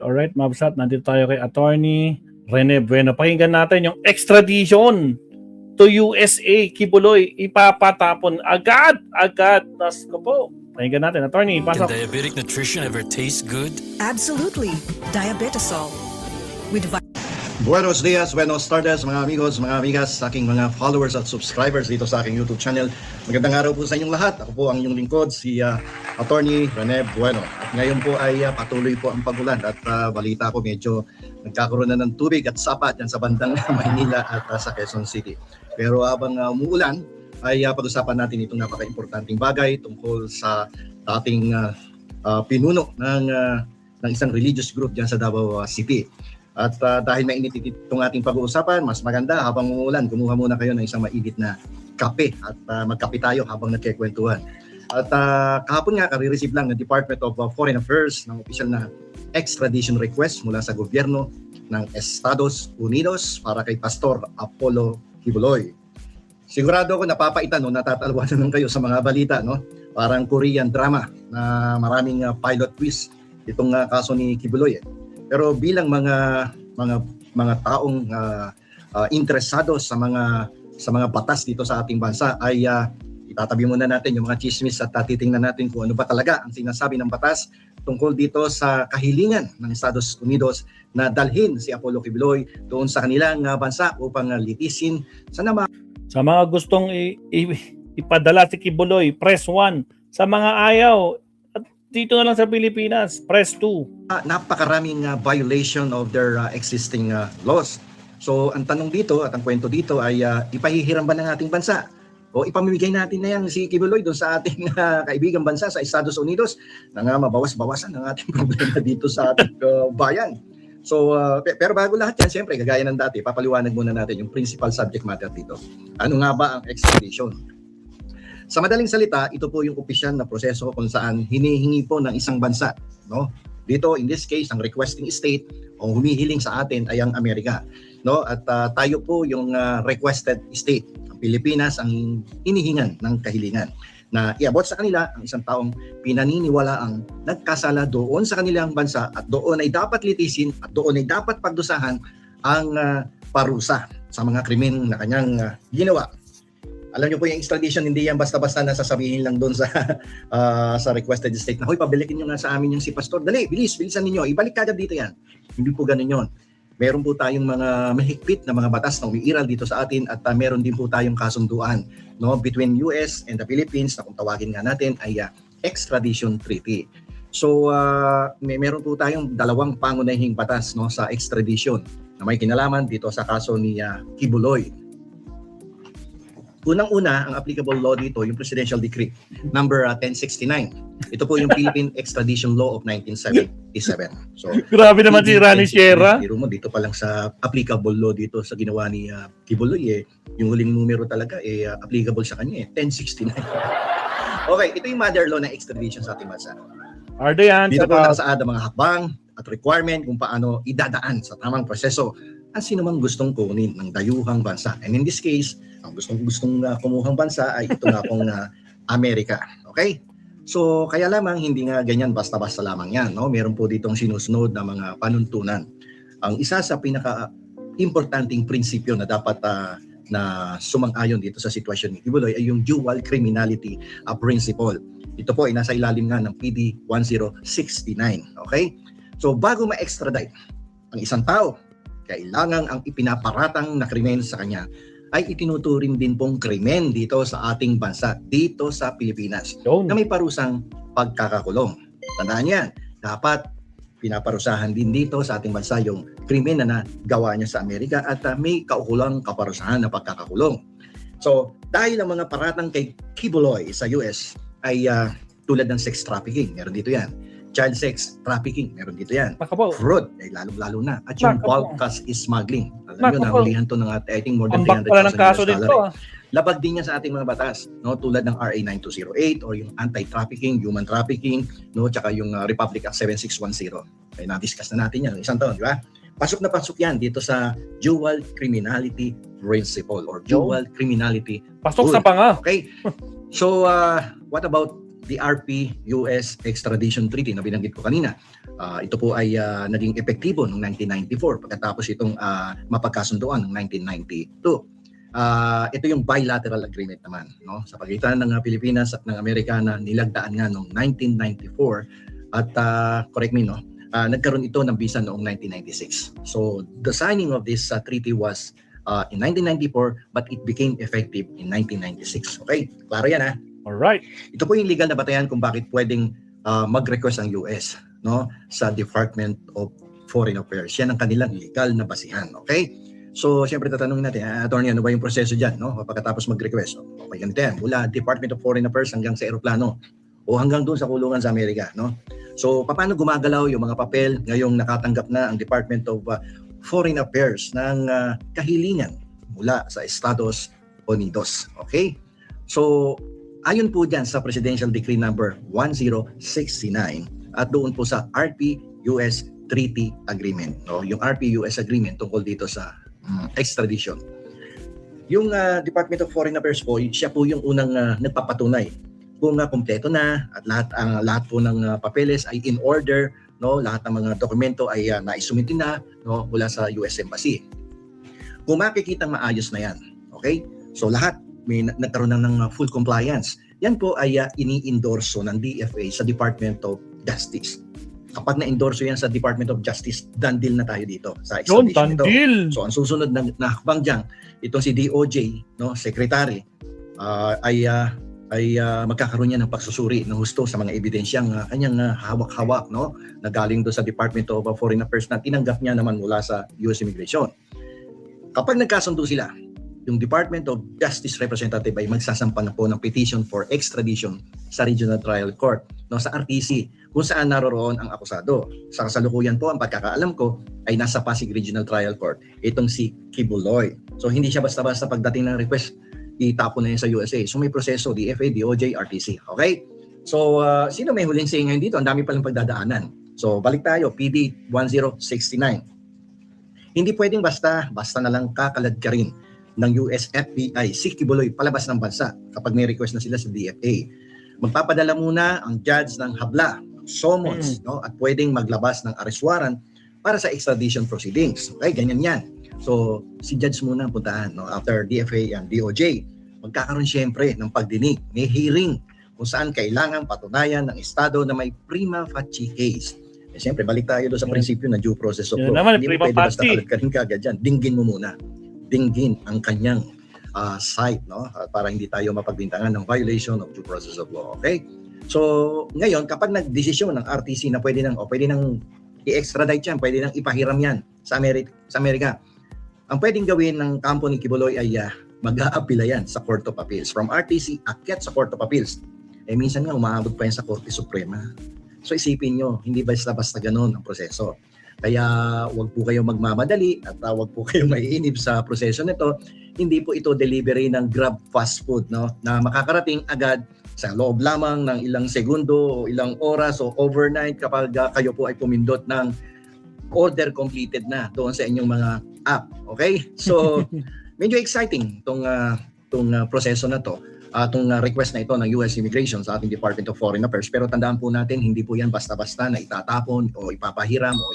Alright, Mabsat. Nandito tayo kay Attorney Rene Bueno. Pakinggan natin yung extradition to USA. Kibuloy, ipapatapon agad. Nas ko po. Pakinggan natin. Attorney, Can pasok. diabetic nutrition ever taste good? Absolutely. Diabetisol. With Buenos dias, buenos tardes mga amigos, mga amigas, sa aking mga followers at subscribers dito sa aking YouTube channel. Magandang araw po sa inyong lahat. Ako po ang inyong lingkod, si Attorney Rene Bueno. At ngayon po ay patuloy po ang pagulan at balita ko medyo nagkakaroon na ng tubig at sapa dyan sa bandang Maynila at sa Quezon City. Pero habang umuulan, ay pag-usapan natin itong napaka-importanting bagay tungkol sa ating pinuno ng isang religious group dyan sa Davao City. At dahil mainit itong ating pag-uusapan, mas maganda habang umuulan, kumuha muna kayo ng isang mainit na kape at magkape tayo habang nagkikwentuhan. At kahapon nga, kare-receive lang ng Department of Foreign Affairs ng opisyal na extradition request mula sa gobyerno ng Estados Unidos para kay Pastor Apollo Kibuloy. Sigurado ako napapaitan, no, natatalwanan kayo sa mga balita, no? Parang Korean drama na maraming pilot twist itong kaso ni Kibuloy. Pero bilang mga taong interesado sa mga batas dito sa ating bansa ay itatabi muna natin yung mga chismis at titingnan natin kung ano ba talaga ang sinasabi ng batas tungkol dito sa kahilingan ng Estados Unidos na dalhin si Apollo Kibuloy doon sa kanilang bansa upang litisin Sa mga gustong ipadala si Kibuloy, press 1. Sa mga ayaw, dito na lang sa Pilipinas, press 2. Napakaraming violation of their existing laws. So ang tanong dito at ang kwento dito ay ipahihiram ba ng ating bansa? O ipamimigay natin na yan si Kibuloy doon sa ating kaibigang bansa sa Estados Unidos na nga mabawas-bawasan ang ating problema dito sa ating bayan. So pero bago lahat yan, siyempre gagaya ng dati, papaliwanag muna natin yung principal subject matter dito. Ano nga ba ang extradition? Sa madaling salita, ito po yung opisyal na proseso kung saan hinihingi po ng isang bansa, no? Dito, in this case, ang requesting state o humihiling sa atin ay ang Amerika, no? At tayo po yung requested state. Ang Pilipinas ang hinihingan ng kahilingan na iabot sa kanila ang isang taong pinaniniwala ang nagkasala doon sa kanilang bansa at doon ay dapat litisin at doon ay dapat pagdusahan ang parusa sa mga krimen na kanyang ginawa. Alam niyo po yung extradition, hindi yan basta-basta na sasabihin lang doon sa requested state na, hoy, pabilikin niyo nga sa amin yung si Pastor. Dali, bilisan niyo, ibalik kagad dito yan. Hindi po ganun yon. Meron po tayong mga mahigpit na mga batas na umiiral dito sa atin at meron din po tayong kasunduan, no, between US and the Philippines na kung tawagin nga natin ay extradition treaty. So meron po tayong dalawang pangunahing batas, no, sa extradition na may kinalaman dito sa kaso ni Kibuloy. Unang-una, ang applicable law dito, yung Presidential Decree number 1069. Ito po yung Philippine Extradition Law of 1977. So, Grabe naman si Rani Sierra. Dito pa lang sa applicable law dito sa ginawa ni Kibuloy, yung huling numero talaga applicable sa kanya 1069. Okay, ito yung mother law na extradition sa ating bansa. Ardo yan. Dito po nakasaad ang mga hakbang at requirement kung paano idadaan sa tamang proseso ang sino mang gustong kunin ng dayuhang bansa. And in this case, ang gustong kumuhang bansa ay ito nga pong Amerika. Okay? So, kaya lamang hindi nga ganyan basta-basta lamang yan. No? Meron po ditong sinusunod na mga panuntunan. Ang isa sa pinaka-importanting prinsipyo na dapat na sumang-ayon dito sa sitwasyon ni Kibuloy ay yung dual criminality principle. Ito po ay nasa ilalim nga ng PD 1069. Okay? So, bago ma-extradite ang isang tao, kailangan ang ipinaparatang na krimen sa kanya ay itinuturing din pong krimen dito sa ating bansa, dito sa Pilipinas, na may parusang pagkakakulong. Tandaan yan, dapat pinaparusahan din dito sa ating bansa yung krimen na nagawa niya sa Amerika at may kaukulang kaparusahan na pagkakakulong. So, dahil ang mga paratang kay Kibuloy sa US ay tulad ng sex trafficking, meron dito yan. Child sex trafficking, meron dito yan. Fraud, lalong-lalo na. At yung bulk cash smuggling. Alam nyo, nahulihan to ng I think more than $300,000. Labag din niya sa ating mga batas, no, tulad ng RA 9208 or yung anti-trafficking, human trafficking, no, tsaka yung Republic Act 7610. Ay na-discuss na natin yan isang taon, di ba? Pasok na pasok yan dito sa dual criminality principle or dual criminality. Pasok sa panga. Okay? So, what about the RP-US extradition treaty na binanggit ko kanina? Ito po ay naging epektibo noong 1994 pagkatapos itong mapagkasunduan noong 1992. Ito yung bilateral agreement naman, no? Sa pagitan ng Pilipinas at ng Amerika na nilagdaan nga noong 1994 at correct me, no? Nagkaroon ito ng visa noong 1996. So the signing of this treaty was in 1994 but it became effective in 1996. Okay? Klaro yan, ha? Alright. Ito po yung legal na batayan kung bakit pwedeng mag-request ang US, no, sa Department of Foreign Affairs. Yan ang kanilang legal na basihan. Okay? So, siyempre tatanungin natin, attorney, ano ba yung proseso dyan, no? Pagkatapos mag-request. Okay, ganito yan. Mula Department of Foreign Affairs hanggang sa eroplano o hanggang doon sa kulungan sa Amerika, no? So, paano gumagalaw yung mga papel ngayong nakatanggap na ang Department of Foreign Affairs ng kahilingan mula sa Estados Unidos? Okay? So, ayon po dyan sa Presidential Decree number 1069 at doon po sa RP-US Treaty Agreement, no? Yung RP-US Agreement tungkol dito sa extradition. Yung Department of Foreign Affairs po, siya po yung unang nagpapatunay kung kumpleto na at lahat po ng papeles ay in order, no? Lahat ng mga dokumento ay naisumiti na, no, mula sa US Embassy. Kung makikitang maayos na yan, okay? So lahat may nagkaroon ng full compliance. Yan po ay ini-endorso ng DFA sa Department of Justice. Kapag na-endorso yan sa Department of Justice, done deal na tayo dito sa Yun, extradition ito. deal. So ang susunod na hakbang dyan, itong si DOJ, no, Secretary, ay magkakaroon niya ng pagsusuri ng husto sa mga ebidensyang kanyang hawak-hawak, no, na galing doon sa Department of Foreign Affairs na tinanggap niya naman mula sa US Immigration. Kapag nagkasundo sila, yung Department of Justice Representative ay magsasampa na po ng petition for extradition sa Regional Trial Court, no, sa RTC, kung saan naroroon ang akusado. Sa kasalukuyan po, ang pagkakaalam ko ay nasa Pasig Regional Trial Court, itong si Kibuloy. So hindi siya basta-basta pagdating ng request, itapon na yan sa USA. So may proseso, DFA, DOJ, RTC. Okay? So sino may huling say ngayon dito? Ang dami palang pagdadaanan. So balik tayo, PD 1069. Hindi pwedeng basta na lang kakalad ka rin ng US FBI si Kibuloy palabas ng bansa kapag may request na sila sa DFA. Magpapadala muna ang judge ng habla, summons, no, at pwedeng maglabas ng arrest warrant para sa extradition proceedings. Okay, ganyan yan. So, si judge muna ang puntahan, no, after DFA and DOJ. Magkakaroon siyempre ng pagdinig, may hearing kung saan kailangan patunayan ng estado na may prima facie case. Eh, siyempre, balik tayo doon sa prinsipyo ng due process of law. Naman, Hindi mo prima pwede basta facie. kalat ka rin kagad dyan. Dinggin mo muna. Dinggin ang kanyang site, no, para hindi tayo mapagbintangan ng violation of due process of law. Okay? So, ngayon, kapag nagdesisyon ng RTC na pwede nang i-extradite yan, pwede nang ipahiram yan sa Amerika, ang pwedeng gawin ng kampo ni Kibuloy ay mag-a-apila yan sa Court of Appeals. From RTC, akyat sa Court of Appeals. Eh, minsan nga, umaabot pa yan sa Korte Suprema. So, isipin nyo, hindi basta-basta ganun ang proseso. Kaya, wag po kayong magmamadali at wag po kayong maiinip sa proseso nito. Hindi po ito delivery ng Grab fast food, no, na makakarating agad sa loob lamang ng ilang segundo o ilang oras o overnight kapag kayo po ay pumindot ng order completed na doon sa inyong mga app. Okay? So, medyo exciting itong proseso na to. Itong request na ito ng US Immigration sa ating Department of Foreign Affairs. Pero tandaan po natin, hindi po yan basta-basta na itatapon o ipapahiram o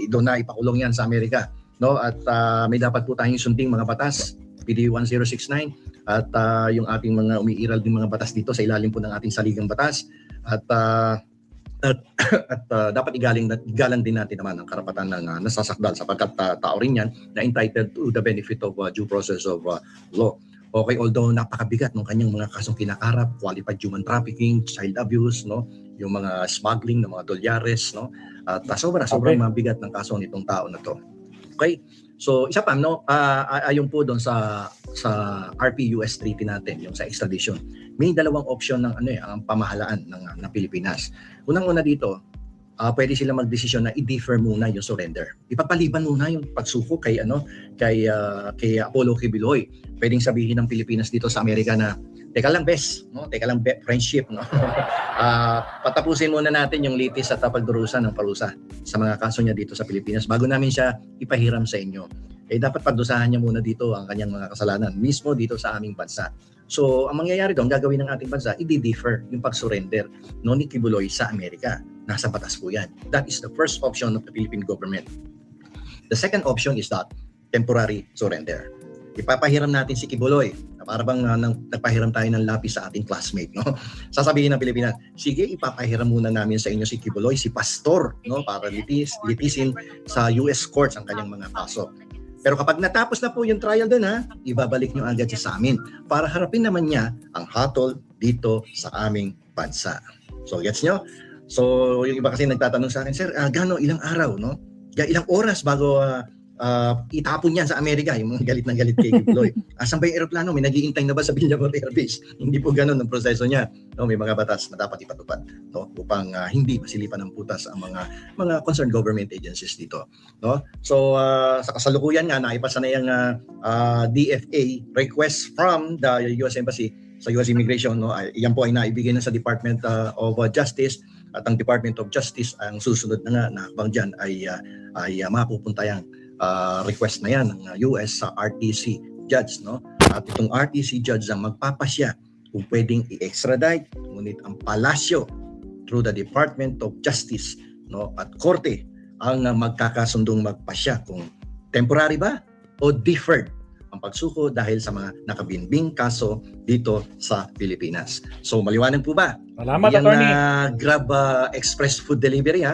doon na ipakulong yan sa Amerika. No? At may dapat po tayong sunding mga batas, PD 1069, at yung ating mga umiiral din mga batas dito sa ilalim po ng ating saligang batas. At dapat igalang din natin naman ang karapatan ng nasasakdal sapagkat tao rin yan na entitled to the benefit of due process of law. Okay, although napakabigat ng kanyang mga kasong kinakarap, qualified human trafficking, child abuse, no, yung mga smuggling ng mga dolyares, no, at sobrang mabigat ng kaso nitong tao na to. Okay? So, isa pa, no, ayon po doon sa RP-US Treaty natin, yung sa extradition, may dalawang option ng ang pamahalaan ng Pilipinas. Unang-una dito, pwede sila magdesisyon na i-defer muna yung surrender. Ipapaliban muna yung pagsuko kay Apollo Kibuloy. Pwedeng sabihin ng Pilipinas dito sa Amerika na teka lang bes, no? Teka lang friendship, no? Patapusin muna natin yung litis at pagdurusa ng parusa sa mga kaso niya dito sa Pilipinas bago namin siya ipahiram sa inyo. Eh dapat pagdusahan niya muna dito ang kanyang mga kasalanan mismo dito sa aming bansa. So, ang mangyayari doon, gagawin ng ating bansa, i-defer yung pag-surrender ni Kibuloy sa Amerika. Nasa batas po yan. That is the first option of the Philippine government. The second option is that temporary surrender. Ipapahiram natin si Kibuloy. Para bang nagpahiram tayo ng lapis sa ating classmate, no? Sasabihin ng Pilipinas, sige, ipapahiram muna namin sa inyo si Kibuloy, si Pastor, no? Para litisin sa US courts ang kanyang mga kaso. Pero kapag natapos na po yung trial dun, ibabalik nyo agad siya sa amin para harapin naman niya ang hatol dito sa aming bansa. So, gets nyo? So, yung iba kasi nagtatanong sa akin, sir, ilang araw, no? Ilang oras bago itapon yan sa Amerika, yung mga galit na galit kay Kibuloy. Asan ba yung aeroplano? May nag-iintay na ba sa Villanueva Air Base? Hindi po ganun ang proseso niya. No, may mga batas na dapat ipatupad, no, upang hindi masilipan ng putas ang mga concerned government agencies dito. No? So, sa kasalukuyan nga, naipasa na yung DFA request from the US Embassy sa US Immigration. No? Yan po ay naibigay na sa Department of Justice, at ang Department of Justice ang susunod na nga na habang dyan ay mapupunta yung request na yan ng US sa RTC judge, no? At itong RTC judge ang magpapasya kung pwedeng i-extradite, ngunit ang palasyo through the Department of Justice, no, at korte ang magkakasundong magpasya kung temporary ba o deferred ang pagsuko dahil sa mga nakabinbing kaso dito sa Pilipinas. So maliwanag po ba? Salamat, Yan Attorney. Grab Express Food Delivery,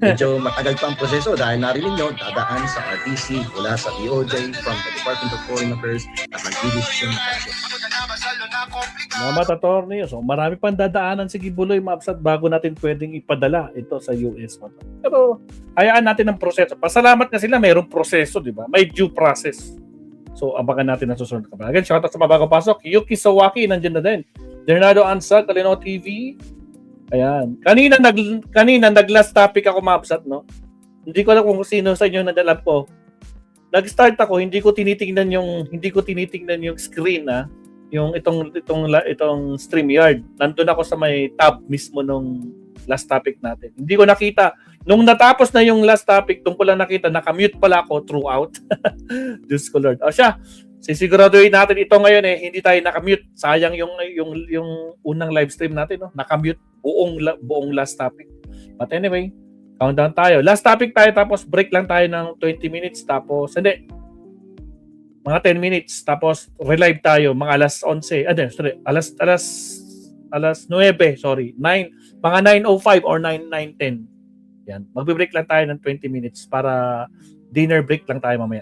Medyo matagal pa ang proseso dahil narinig nyo, dadaan sa RTC mula sa DOJ from the Department of Foreign Affairs at mag-decision na kaso. Salamat, Attorney. So, marami pang dadaanan si Kibuloy, Mabsat, bago natin pwedeng ipadala ito sa US. Pero, hayaan natin ang proseso. Pasalamat na sila, mayroong proseso, di ba? May due process. So, abangan natin ang susunod ka. Again, shoutout sa mga bago pasok. Yuki Sawaki, nandiyan na din. Leonardo Ansag, Kalino TV. Ayan. Kanina nag-last topic ako, Mabsat, no? Hindi ko alam kung sino sa inyo nadala po. Nag-start ako, hindi ko tinitingnan yung screen, yung itong StreamYard. Nandun ako sa may tab mismo nung last topic natin. Hindi ko nakita. Nung natapos na yung last topic, doon ko lang nakita, nakamute pala ako throughout. Diyos ko Lord. O siya, sisiguraduhin natin ito ngayon hindi tayo nakamute. Sayang yung unang live stream natin, no? Nakamute buong last topic. But anyway, countdown tayo. Last topic tayo, tapos break lang tayo ng 20 minutes, tapos, hindi, mga 10 minutes, tapos relive tayo, mga alas 11, alas 9, sorry, 9, mga 9:05 or 9:10. Yan, magbe-break lang tayo ng 20 minutes para dinner break lang tayo mamaya.